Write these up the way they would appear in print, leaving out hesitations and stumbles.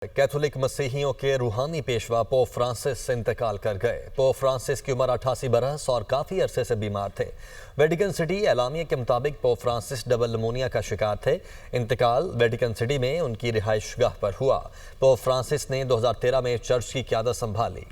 Catholic मसीहियों के रूहानी Peshwa pope Francis इंतकाल कर गए। पोप फ्रांसिस की उम्र 88 बरस और काफ़ी अरसे से बीमार थे। वेटिकन सिटी एलामिया के मुताबिक पोप फ्रांसिस डबल निमोनिया का शिकार थे। इंतकाल वेटिकन सिटी में उनकी रिहाइशगाह पर हुआ। पोप फ्रांसिस ने 2013 में चर्च की क़यादत संभाली।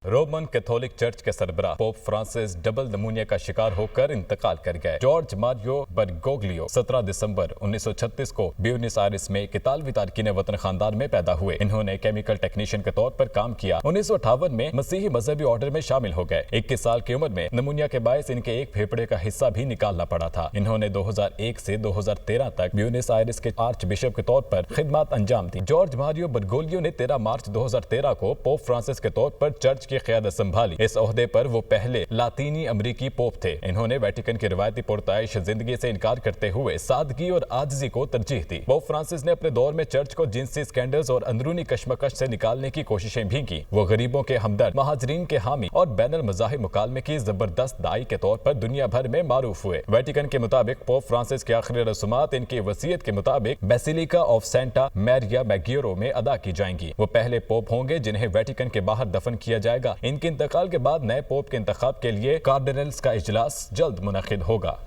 रोमन कैथोलिक चर्च के सरबराह पोप फ्रांसिस डबल निमोनिया का शिकार होकर इंतकाल कर गए। जॉर्ज मारियो बर्गोग्लियो 17 दिसंबर 1936 को ब्यूनस आयर्स में एक इतालवी तारकीन वतन खानदान में पैदा हुए। इन्होंने केमिकल टेक्नीशियन के तौर पर काम किया। 1958 में मसीही मजहबी ऑर्डर में शामिल हो गए। 21 साल की उम्र में निमोनिया के बायस इनके एक फेफड़े का हिस्सा भी निकालना पड़ा था। इन्होंने 2001 से 2013 तक ब्यूनस आयर्स के आर्च बिशप के तौर पर खिदमत अंजाम दी। जॉर्ज मारियो बर्गोग्लियो ने 13 मार्च 2013 को पोप फ्रांसिस के तौर पर चर्च की क़यादत संभाली। इस ओहदे पर वो पहले लातीनी अमरीकी पोप थे। इन्होंने वेटिकन की रिवायती पुरताइश जिंदगी से इनकार करते हुए सादगी और आजिज़ी को तरजीह दी। पोप फ्रांसिस ने अपने दौर में चर्च को जिनसी स्कैंडल्स और अंदरूनी कशमकश से निकालने की कोशिशें भी की। वो गरीबों के हमदर्द, महाजरीन के हामी और बैनुल मज़ाहिब मुकालमे की जबरदस्त दाई के तौर पर दुनिया भर में मारूफ हुए। वेटिकन के मुताबिक पोप फ्रांसिस की आखिरी रसूमात इनकी वसीयत के मुताबिक बेसिलिका ऑफ सेंटा मैरिया मैग्योरो में अदा की जाएंगी। वो पहले पोप होंगे जिन्हें वेटिकन के बाहर दफन किया जाएगा। इनके इंतकाल के बाद नए पोप के इंतखाब के लिए कार्डिनल्स का इजलास जल्द मुनक्किद होगा।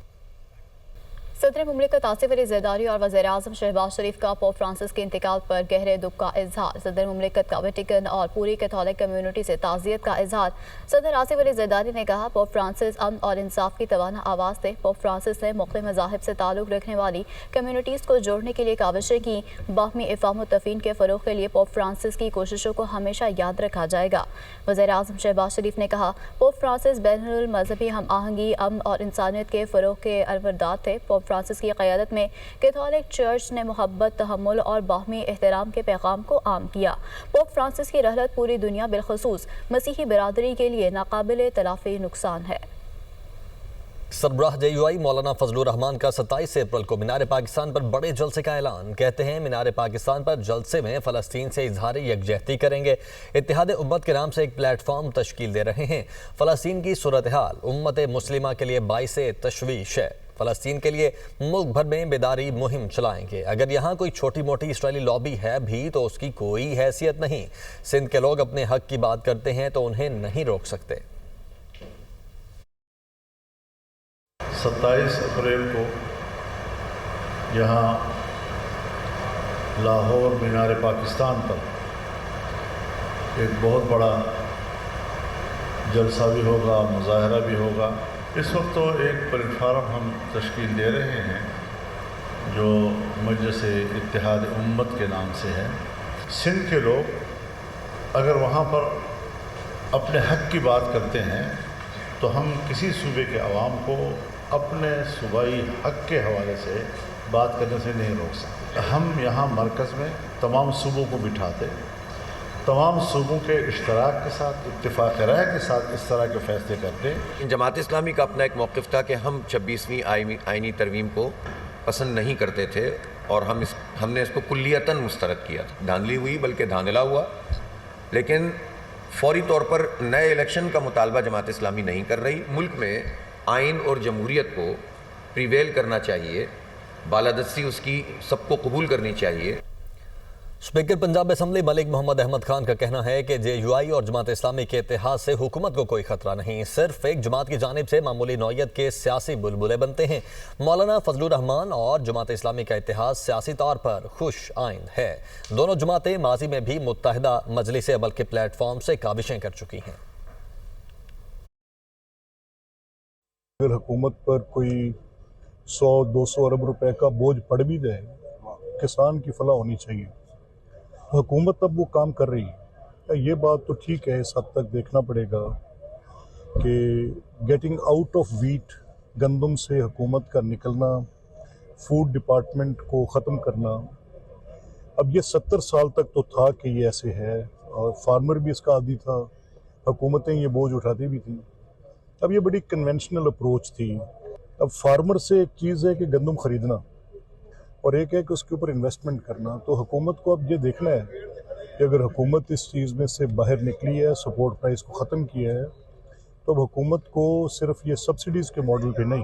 सदर मुमलिकत आसिफ अली ज़रदारी और वज़ीर-ए-आज़म शहबाज शरीफ का पोप फ्रांसिस के इंतकाल पर गहरे दुख का इजहार। सदर मुमलिकत का वेटिकन और पूरी कैथोलिक कम्युनिटी से ताज़ियत का इजहार। सदर आसिफ अली ज़रदारी ने कहा, पोप फ्रांसिस अमन और इंसाफ की तवाना आवाज़ थे। पोप फ्रांसिस ने मुख्तलिफ मज़ाहिब से ताल्लुक़ रखने वाली कम्युनिटीज़ को जोड़ने के लिए काविशें की। बाहमी इफ़ाम और तफ़हीम के फ़रोग़ के लिए पोप फ्रांसिस की कोशिशों को हमेशा याद रखा जाएगा। वज़ीर-ए-आज़म शहबाज शरीफ ने कहा, पोप फ्रांसिस बैनुल मज़हबी हम आहंगी, अमन और इंसानियत के फ़रोग़ के अलवरदार थे। पोप फ्रांसिस की क़यादत में कैथोलिक चर्च ने मोहब्बत, तहम्मुल और बाहमी एहतराम के पैगाम को आम किया। पोप फ्रांसिस की रहलत पूरी दुनिया बिलखुसूस मसीही बिरादरी के लिए नाकाबिल तलाफ़ी नुकसान है। सरबराह JUI मौलाना फजलुर रहमान का 27 अप्रैल को मीनार पाकिस्तान पर बड़े जलसे का ऐलान। कहते हैं मीनार पाकिस्तान पर जलसे में फ़लस्तीन से इजहार यकजहती करेंगे। इत्तेहाद उम्मत के नाम से एक प्लेटफॉर्म तश्कील दे रहे हैं। फ़लस्तीन की सूरत हाल उम्मत मुस्लिमा के लिए बाइस तशवीश है। फ़लस्तीन के लिए मुल्क भर में बेदारी मुहिम चलाएंगे। अगर यहाँ कोई छोटी मोटी इसराइली लॉबी है भी तो उसकी कोई हैसियत नहीं। सिंध के लोग अपने हक की बात करते हैं तो उन्हें नहीं रोक सकते। 27 अप्रैल को यहाँ लाहौर मीनार पाकिस्तान पर एक बहुत बड़ा जलसा भी होगा, मुजाहरा भी होगा। इस वक्त तो एक प्लेटफार्म हम तश्कील दे रहे हैं जो मजलिस इत्तेहाद उम्मत के नाम से है। सिंध के लोग अगर वहाँ पर अपने हक की बात करते हैं तो हम किसी सूबे के अवाम को अपने सूबाई हक के हवाले से बात करने से नहीं रोक सकते। हम यहाँ मरकज़ में तमाम सूबों को बिठाते, तमाम सूबों के इश्तराक के साथ, इत्तिफाक़ राय के साथ इस तरह के फ़ैसले करते। जमात इस्लामी का अपना एक मौक़िफ़ था कि हम 26वीं आइनी तरवीम को पसंद नहीं करते थे और हमने इसको कुल्लियतन मुस्तरद किया था। धांधली हुई बल्कि धांधला हुआ, लेकिन फौरी तौर पर नए इलेक्शन का मुतालबा जमात इस्लामी नहीं कर रही। मुल्क में आइन और जमहूरियत को प्रिवेल करना चाहिए, बालादस्ती उसकी सबको कबूल करनी चाहिए। स्पीकर पंजाब असम्बली मलिक मोहम्मद अहमद खान का कहना है कि JUI और जमात इस्लामी के इत्तेहाद से हुकूमत को कोई खतरा नहीं, सिर्फ एक जमात की जानिब से मामूली नौयत के सियासी बुलबुले बनते हैं। मौलाना फजलुर रहमान और जमात इस्लामी का इत्तेहाद सियासी तौर पर खुश आइंद है। दोनों जमातें माजी में भी मुत्तहिदा मजलिस अमल के प्लेटफॉर्म से काविशें कर चुकी हैं। अगर हुकूमत पर कोई 100-200 अरब रुपए का बोझ पड़ भी जाए, किसान की फलाह होनी चाहिए। हुकूमत अब वो काम कर रही है। ये बात तो ठीक है, इस हद तक देखना पड़ेगा कि गेटिंग आउट ऑफ वीट, गंदम से हुकूमत का निकलना, फूड डिपार्टमेंट को ख़त्म करना, अब ये 70 साल तक तो था कि ये ऐसे है और फार्मर भी इसका आदी था, हुकूमतें ये बोझ उठाती भी थी। अब ये बड़ी कन्वेंशनल अप्रोच थी। अब फार्मर से एक चीज़ है कि गंदम ख़रीदना और एक है कि उसके ऊपर इन्वेस्टमेंट करना। तो हुकूमत को अब ये देखना है कि अगर हुकूमत इस चीज़ में से बाहर निकली है, सपोर्ट प्राइस को ख़त्म किया है, तो अब हुकूमत को सिर्फ ये सब्सिडीज़ के मॉडल पे नहीं,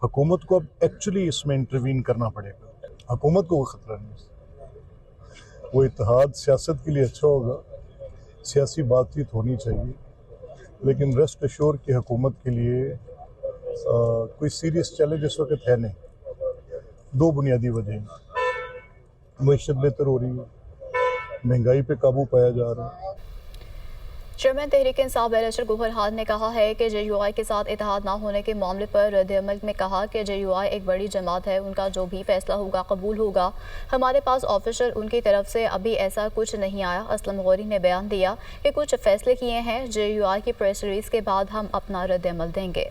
हुकूमत को अब एक्चुअली इसमें इंटरवीन करना पड़ेगा। हुकूमत को कोई ख़तरा नहीं। वो इत्तेहाद सियासत के लिए अच्छा होगा, सियासी बातचीत होनी चाहिए, लेकिन रेस्ट एश्योर की हुकूमत के लिए कोई सीरियस चैलेंज इस वक्त है नहीं। दो बुनियादी वजह, मईशत बेहतर हो रही है, महंगाई पे काबू पाया जा रहा है। चेयरमैन तहरीक इंसाफ बैरिस्टर गौहर खान ने कहा है कि JUI के साथ इत्तेहाद न होने के मामले पर रद्द-ए-अमल में कहा कि JUI एक बड़ी जमात है, उनका जो भी फैसला होगा कबूल होगा। हमारे पास ऑफिशियल उनकी तरफ से अभी ऐसा कुछ नहीं आया। असलम गौरी ने बयान दिया कि कुछ फैसले किए हैं, JUI की प्रेस रिलीज के बाद हम अपना रद्द-ए-अमल देंगे।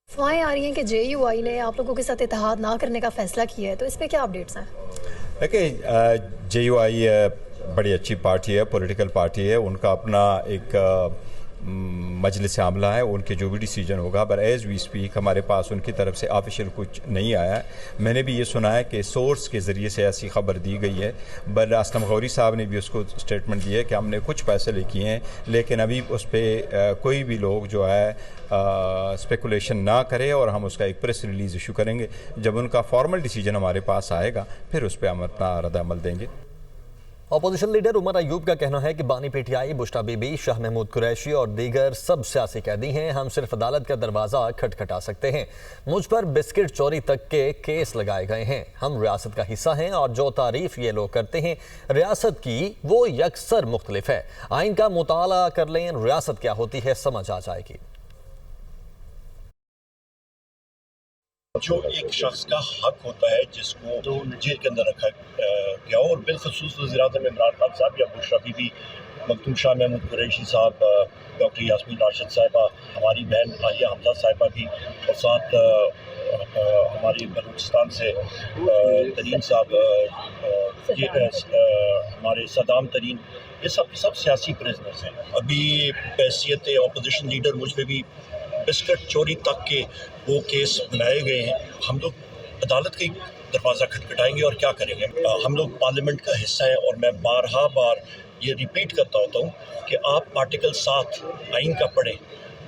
अफवाहें आ रही हैं कि JUI ने आप लोगों के साथ इत्तेहाद ना करने का फैसला किया है, तो इस पर क्या अपडेट्स हैं? देखिए, JUI बड़ी अच्छी पार्टी है, पॉलिटिकल पार्टी है, उनका अपना एक मजलिस आमला है, उनके जो भी डिसीजन होगा, पर एज़ वी स्पीक हमारे पास उनकी तरफ से ऑफिशियल कुछ नहीं आया है। मैंने भी ये सुना है कि सोर्स के ज़रिए से ऐसी खबर दी गई है, पर असलम गौरी साहब ने भी उसको स्टेटमेंट दिया है कि हमने कुछ फैसले किए हैं, लेकिन अभी उस पर कोई भी लोग जो है स्पेकुलेशन ना करे और हम उसका एक प्रेस रिलीज़ इशू करेंगे। जब उनका फॉर्मल डिसीजन हमारे पास आएगा फिर उस पर हम अपना रद्द-ए-अमल देंगे। अपोजिशन लीडर उमर अयूब का कहना है कि बानी पीटीआई, बुश्रा बीबी, शाह महमूद कुरैशी और दीगर सब सियासी कैदी हैं। हम सिर्फ अदालत का दरवाज़ा खटखटा सकते हैं। मुझ पर बिस्किट चोरी तक के केस लगाए गए हैं। हम रियासत का हिस्सा हैं और जो तारीफ ये लोग करते हैं रियासत की, वो यकसर मुख्तलिफ है। आइन का मुताला कर लें, रियासत क्या होती है समझ आ जाएगी। जो एक शख्स का हक होता है जिसको जेल के अंदर रखा गया हो, और बिलखसूस वज़ीर-ए-आज़म इमरान खान साहब या बुश्रा बीबी, मखदूम शाह महमूद कुरैशी साहब, डॉक्टर यास्मीन राशिद साहिबा, हमारी बहन आलिया हमजा साहिबा भी, और साथ हमारी बलूचिस्तान से तरीन साहब, हमारे सदाम तरीन, ये सब सियासी प्रिजनर्स हैं। अभी हैसियत अपोजिशन लीडर मुझ पर भी बिस्किट चोरी तक के वो केस बनाए गए हैं। हम लोग अदालत का दरवाज़ा खटखटाएंगे और क्या करेंगे। हम लोग पार्लियामेंट का हिस्सा हैं और मैं बार ये रिपीट करता होता हूँ कि आप आर्टिकल 7 आइन का पढ़ें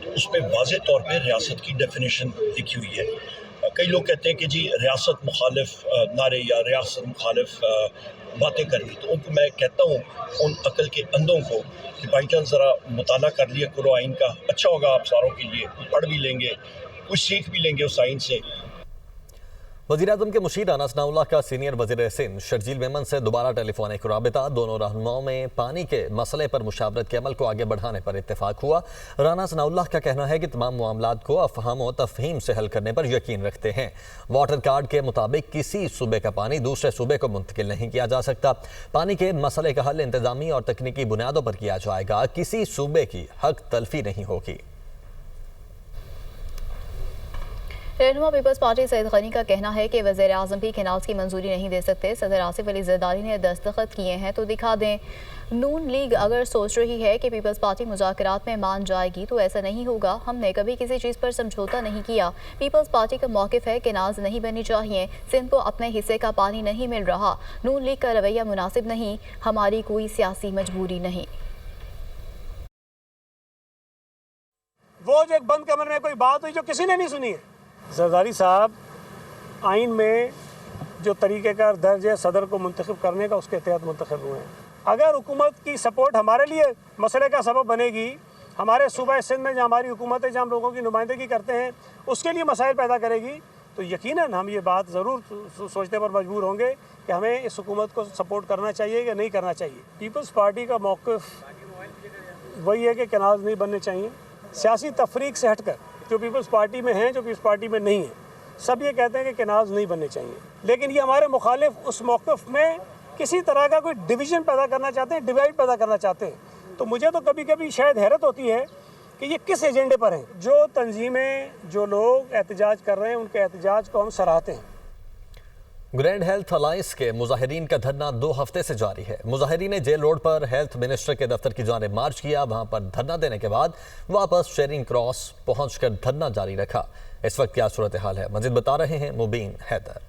तो उसमें वाज़े तौर पे रियासत की डेफिनेशन लिखी हुई है। कई लोग कहते हैं कि जी रियासत मुखालिफ नारे या रियासत मुखालिफ बातें करनी, तो उनको मैं कहता हूँ उन अकल के अंधों को कि भाईजान ज़रा मुताला कर लिया करो आइन का, अच्छा होगा आप सारों के लिए, पढ़ भी लेंगे, कुछ सीख भी लेंगे उस आइन से। वज़ीर-ए-आज़म के मुशीर राना सनाउल्लाह का सीनियर वज़ीर सिंध शर्जील मेमन से दोबारा टेलीफोनिक राबिता। दोनों रहनुमाओं में पानी के मसले पर मुशावरत के अमल को आगे बढ़ाने पर इत्तेफाक हुआ। राना सनाउल्लाह का कहना है कि तमाम मामलात को अफ़हाम व तफ़हीम से हल करने पर यकीन रखते हैं। वाटर कार्ड के मुताबिक किसी सूबे का पानी दूसरे सूबे को मुंतकिल नहीं किया जा सकता। पानी के मसले का हल इंतज़ामी और तकनीकी बुनियादों पर किया जाएगा। किसी सूबे की हक तलफी नहीं होगी। रहनुमा पीपल्स पार्टी सईद गनी का कहना है कि वज़ीर आज़म भी केनाल्स की मंजूरी नहीं दे सकते। सदर आसिफ अली ज़रदारी ने दस्तखत किए हैं तो दिखा दें। नून लीग अगर सोच रही है कि पीपल्स पार्टी मुज़ाकरात में मान जाएगी तो ऐसा नहीं होगा। हमने कभी किसी चीज़ पर समझौता नहीं किया। पीपल्स पार्टी का मौक़िफ़ है कि केनाल्स नहीं बननी चाहिए। सिंध को अपने हिस्से का पानी नहीं मिल रहा। नून लीग का रवैया मुनासिब नहीं। हमारी कोई सियासी मजबूरी नहीं। वो जो एक बंद कमरे में कोई बात हुई जो किसी ने नहीं सुनी है। ज़रदारी साहब आइन में जो तरीक़ेकार दर्ज है सदर को मुंतखब करने का, उसके तहत मुंतखब हुए हैं। अगर हुकूमत की सपोर्ट हमारे लिए मसले का सबब बनेगी, हमारे सूबा सिंध में जो हमारी हुकूमत है, जहाँ हम लोगों की नुमाइंदगी करते हैं, उसके लिए मसाइल पैदा करेगी, तो यकीनन हम ये बात ज़रूर सोचने पर मजबूर होंगे कि हमें इस हुकूमत को सपोर्ट करना चाहिए या नहीं करना चाहिए। पीपल्स पार्टी का मौक़िफ़ वही है कि केनाल्स नहीं बनने चाहिए। सियासी तफरीक से हटकर जो पीपल्स पार्टी में हैं, जो पीपल्स पार्टी में नहीं है, सब ये कहते हैं कि केनाल्स नहीं बनने चाहिए। लेकिन ये हमारे मुखालिफ उस मौक़िफ़ में किसी तरह का कोई डिवीज़न पैदा करना चाहते हैं, डिवाइड पैदा करना चाहते हैं। तो मुझे तो कभी कभी शायद हैरत होती है कि ये किस एजेंडे पर हैं। जो तंजीमें, जो लोग एहतजाज कर रहे हैं, उनके एहतजाज को हम सराहते हैं। ग्रैंड हेल्थ अलायंस के मुजाहिरीन का धरना 2 हफ्ते से जारी है। मुजाहिरीन ने जेल रोड पर हेल्थ मिनिस्टर के दफ्तर की जानिब मार्च किया। वहां पर धरना देने के बाद वापस शेरिंग क्रॉस पहुंचकर धरना जारी रखा। इस वक्त क्या सूरत हाल है, मजीद बता रहे हैं मुबीन हैदर।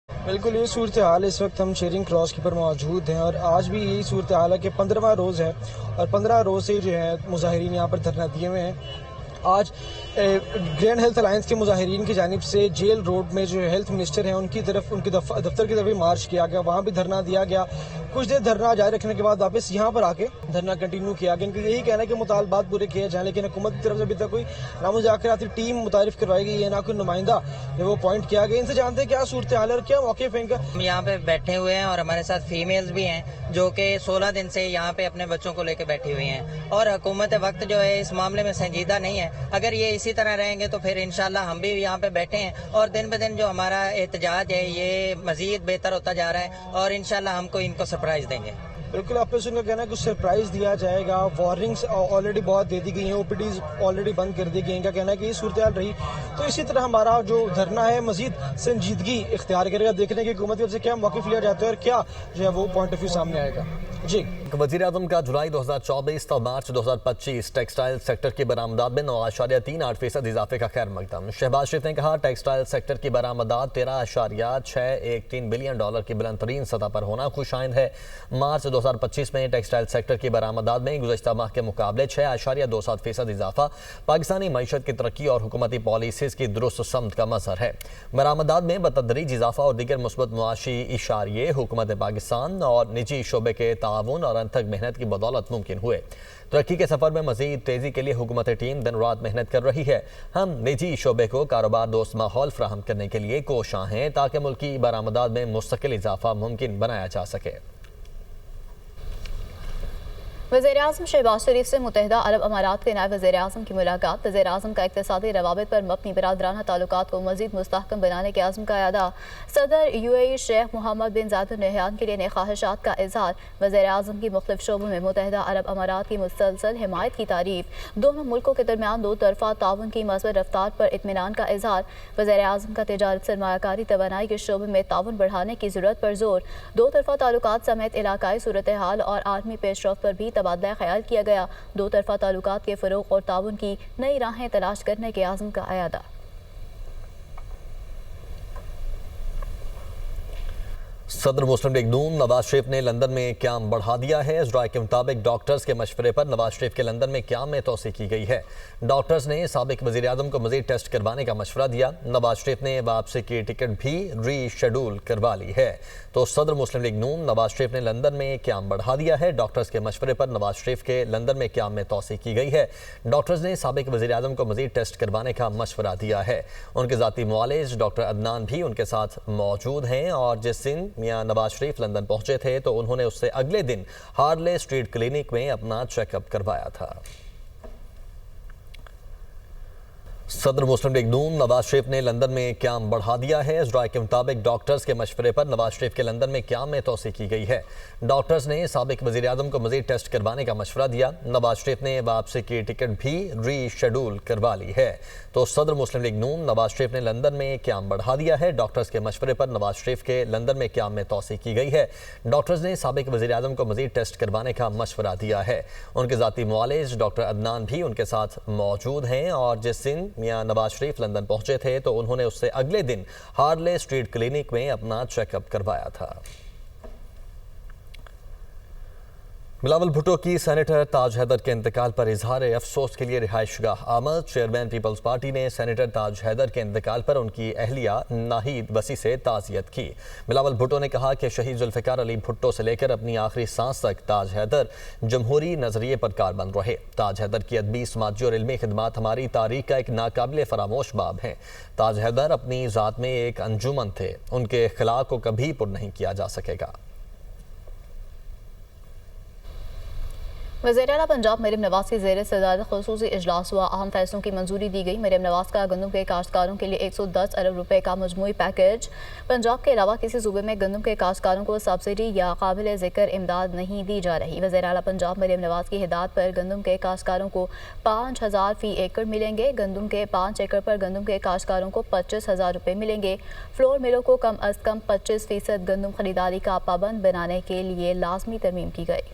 बिल्कुल ये सूरत हाल, इस वक्त हम शेरिंग क्रॉस के पर मौजूद हैं और आज भी यही सूरत हाल है कि 15वां रोज़ है और 15 रोज़ से जो है मुजाहिरीन यहाँ पर धरना दिए हुए हैं। आज ग्रैंड हेल्थ अलायंस के मुजाहिरीन की जानिब से जेल रोड में जो हेल्थ मिनिस्टर हैं उनकी तरफ, उनके दफ्तर की तरफ भी मार्च किया गया, वहाँ भी धरना दिया गया। कुछ देर धरना जारी रखने के बाद वापस यहाँ पर आके धरना कंटिन्यू किया गया। इनका यही कहना है कि मुतालबात पूरे किए जाएँ, लेकिन हुकूमत की तरफ से अभी तक कोई ना मुज़ाकराती टीम मुतारिफ करवाई गई है, ना कोई नुमाइंदा वो अपॉइंट किया गया। इनसे जानते हैं क्या सूरत हाल है और क्या मौक़िफ़ है इनका। हम यहाँ पे बैठे हुए हैं और हमारे साथ फीमेल्स भी हैं जो कि 16 दिन से यहाँ पे अपने बच्चों को लेकर बैठी हुई हैं, और हुकूमत वक्त जो है इस मामले में संजीदा नहीं है। अगर ये इसी तरह रहेंगे तो फिर इंशाल्लाह हम भी यहाँ पे बैठे हैं और दिन ब दिन जो हमारा एहतजाज है ये मजीद बेहतर होता जा रहा है और इंशाल्लाह हमको इनको सरप्राइज देंगे। बिल्कुल, आप पे सुनकर कहना है कुछ सरप्राइज दिया जाएगा। वार्निंग्स ऑलरेडी बहुत दे दी गई हैं, ओपीडीज ऑलरेडी बंद कर दी गई हैं। इनका कहना है कि ये सूरत हाल रही तो इसी तरह हमारा जो धरना है मजीद संजीदगी इख्तियार करेगा। देखने की हुकूमत की तरफ से क्या मौक़िफ़ लिया जाता है और क्या जो है वो पॉइंट ऑफ व्यू सामने आएगा। जी, वज़ीर आज़म का जुलाई 2024 तो मार्च 2025 टेक्सटाइल सेक्टर की बरामदात में 9.38% इजाफे का खैर मकदम। शहबाज शरीफ ने कहा टेक्सटाइल सेक्टर की बरामदात 13.613 बिलियन डॉलर की बुलंद तरीन सतह पर होना खुशाइंद है। मार्च 2025 में टेक्सटाइल सेक्टर की बरामदात में गुज़श्ता माह के मुकाबले 6.27% इजाफा पाकिस्तानी मईशत की तरक्की और हुकूमती पॉलिसीज़ की दुरुस्त समत का मज़हर है। बरामदात में बतदरीज इजाफा और दीगर मुस्बत मुआशी इशारे हुकूमत पाकिस्तान और निजी शोबे के ताउन और अनथक मेहनत की बदौलत मुमकिन हुए। तरक्की के सफर में मजीद तेजी के लिए हुकूमत टीम दिन रात मेहनत कर रही है। हम निजी शोबे को कारोबार दोस्त माहौल फ्राहम करने के लिए कोशां हैं ताकि मुल्की बरामदात में मुस्तकिल इजाफा मुमकिन बनाया जा सके। वज़ीर-ए-आज़म शहबाज शरीफ से मुत्तहिदा अरब अमारात के नायब वज़ीर-ए-आज़म की मुलाकात। वज़ीर-ए-आज़म का इक़्तिसादी रवाबित पर मबनी बरादराना ताल्लुकात को मज़ीद मुस्तहकम बनाने के आज़म का अदा। सदर UAE शेख मोहम्मद बिन ज़ायद अल नहयान के लिए नए ख्वाहिशात का इज़हार। वज़ीर-ए-आज़म की मुख्तलिफ शोबों में मुत्तहिदा अरब अमारात की मुसलसल हिमायत की तारीफ। दोनों मुल्कों के दरमियान दो तरफ़ा ताउन की मज़बूत रफ्तार पर इत्मीनान का इज़हार। वज़ीर-ए-आज़म का तिजारत, सरमायाकारी, तवानाई के शोबे में ताउन बढ़ाने की ज़रूरत पर जोर। दो तरफ़ा ताल्लुकात समेत इलाकाई सूरत हाल और आलमी पेशरफ्त पर भी तबादला ख्याल किया गया। दो तरफ़ा ताल्लुकात के फ़रोग़ और ताउन की नई राहें तलाश करने के आज़म का अयादा। सदर मुस्लिम लीग नून नवाज शरीफ ने लंदन में क्याम बढ़ा दिया है। इस राय के मुताबिक डॉक्टर्स के मशवरे पर नवाज शरीफ के लंदन में क्याम में तोसी की गई है। डॉक्टर्स ने साबिक वज़ीर आज़म को मज़ीद टेस्ट करवाने का मशवरा दिया। नवाज शरीफ ने वापसी की टिकट भी रीशेड्यूल करवा ली है। तो सदर मुस्लिम लीग नून नवाज शरीफ ने लंदन में क्याम बढ़ा दिया है। डॉक्टर्स के मशवरे पर नवाज शरीफ के लंदन में क्याम में तोसी की गई है। डॉक्टर्स ने साबिक वज़ीर आज़म को मज़ीद टेस्ट करवाने का मशवरा दिया है। उनके ज़ाती मुआलिज डॉक्टर अदनान भी उनके साथ मौजूद हैं और जिस दिन मियां नवाज शरीफ लंदन पहुंचे थे तो उन्होंने उससे अगले दिन हार्ले स्ट्रीट क्लिनिक में अपना चेकअप करवाया था। सदर मुस्लिम लीग नून नवाज शरीफ ने लंदन में क्याम बढ़ा दिया है। इस राय के मुताबिक डॉक्टर्स के मशवरे पर नवाज शरीफ के लंदन में क्याम में तोसी की गई है। डॉक्टर्स ने साबिक वज़ीर आज़म को मज़ीद टेस्ट करवाने का मशवरा दिया। नवाज शरीफ ने वापसी की टिकट भी रीशेड्यूल करवा ली है। तो सदर मुस्लिम लीग नून नवाज शरीफ ने लंदन में क्याम बढ़ा दिया है। डॉक्टर्स के मशवरे पर नवाज शरीफ के लंदन में क्याम में तोसी की गई है। डॉक्टर्स ने साबिक वज़ीर आज़म को मज़ीद टेस्ट करवाने का मशवरा दिया है। उनके ज़ाती मुआलिज डॉक्टर अदनान भी उनके साथ मौजूद हैं और जिस दिन मियां नवाज शरीफ लंदन पहुंचे थे तो उन्होंने उससे अगले दिन हार्ले स्ट्रीट क्लिनिक में अपना चेकअप करवाया था। बिलावल भुट्टो की सेनेटर ताज हैदर के इंतकाल पर इजहार अफसोस के लिए रिहाइशगाह आमद। चेयरमैन पीपल्स पार्टी ने सेनेटर ताज हैदर के इंतकाल पर उनकी अहलिया नाहिद वसी से ताज़ियत की। बिलावल भुट्टो ने कहा कि शहीद जुल्फ़िकार अली भुट्टो से लेकर अपनी आखिरी सांस तक ताज हैदर जमहूरी नजरिए पर कारबंद रहे। ताज हैदर की अदबी, समाजी और इल्मी खिदमात हमारी तारीख का एक नाकाबिल फरामोश बाब है। ताज हैदर अपनी ज़ात में एक अंजुमन थे, उनके अखलाक को कभी पुर नहीं किया जा सकेगा। वज़ीर-ए-आला पंजाब मरियम नवाज की ज़ेर सदारत ख़ुसूसी इजलास हुआ। अहम फैसलों की मंजूरी दी गई। मरियम नवाज का गंदम के काश्तकारों के लिए 110 अरब रुपए का मजमूई पैकेज। पंजाब के अलावा किसी सूबे में गंदम के काश्तकारों को सब्सिडी या काबिल ज़िक्र इमदाद नहीं दी जा रही। वज़ीर-ए-आला पंजाब मरियम नवाज की हिदायत पर गंदम के काश्तकारों को 5000 फ़ी एकड़ मिलेंगे। गंदम के 5 एकड़ पर गंदम के काश्तकारों को 25,000 रुपये मिलेंगे। फ्लोर मिलों को कम अज़ कम 25% गंदम खरीदारी का पाबंद बनाने के लिए लाजमी तरमीम की गई।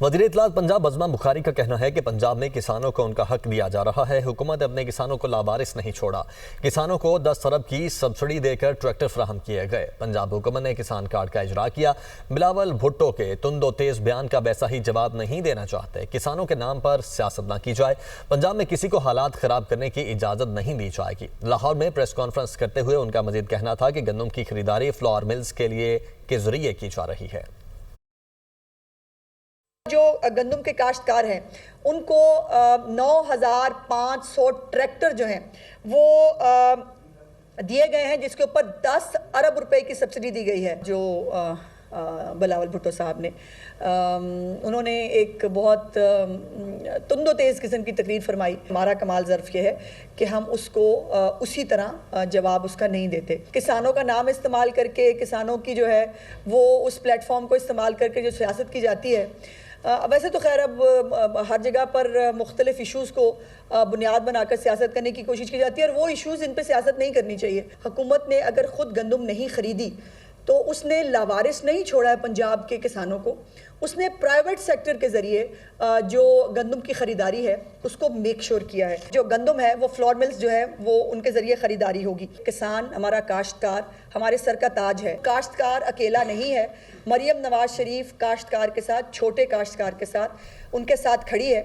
वज़ीर इत्तलात पंजाब अज़मा बुखारी का कहना है कि पंजाब में किसानों को उनका हक दिया जा रहा है। हुकूमत ने अपने किसानों को लावारिस नहीं छोड़ा। किसानों को 10 अरब की सब्सिडी देकर ट्रैक्टर फराहम किए गए। पंजाब हुकूमत ने किसान कार्ड का इजरा किया। बिलावल भुट्टो के तुंदो तेज बयान का वैसा ही जवाब नहीं देना चाहते। किसानों के नाम पर सियासत न की जाए। पंजाब में किसी को हालात ख़राब करने की इजाज़त नहीं दी जाएगी। लाहौर में प्रेस कॉन्फ्रेंस करते हुए उनका मजीद कहना था कि गंदम की खरीदारी फ्लोर मिल्स के जरिए की जा रही है। जो गंदम के काश्तकार हैं उनको 9,500 ट्रैक्टर जो हैं वो दिए गए हैं, जिसके ऊपर 10 अरब रुपए की सब्सिडी दी गई है। जो बिलावल भुट्टो साहब ने उन्होंने एक बहुत तुंदो तेज़ किस्म की तकरीर फरमाई। हमारा कमाल ज़र्फ़ ये है कि हम उसको उसी तरह जवाब उसका नहीं देते। किसानों का नाम इस्तेमाल करके, किसानों की जो है वो उस प्लेटफॉर्म को इस्तेमाल करके जो सियासत की जाती है, वैसे तो खैर अब हर जगह पर मुख्तलिफ इशूज़ को बुनियाद बनाकर सियासत करने की कोशिश की जाती है, और वो इशूज़ इन पर सियासत नहीं करनी चाहिए। हुकूमत ने अगर ख़ुद गंदम नहीं ख़रीदी तो उसने लावारिस नहीं छोड़ा है पंजाब के किसानों को। उसने प्राइवेट सेक्टर के ज़रिए जो गंदम की ख़रीदारी है उसको मेक श्योर किया है। जो गंदम है वो फ्लोर मिल्स जो है वो उनके ज़रिए ख़रीदारी होगी। किसान, हमारा काश्तकार हमारे सर का ताज है। काश्तकार अकेला नहीं है। मरियम नवाज शरीफ काश्तकार के साथ, छोटे काश्तकार के साथ, उनके साथ खड़ी है।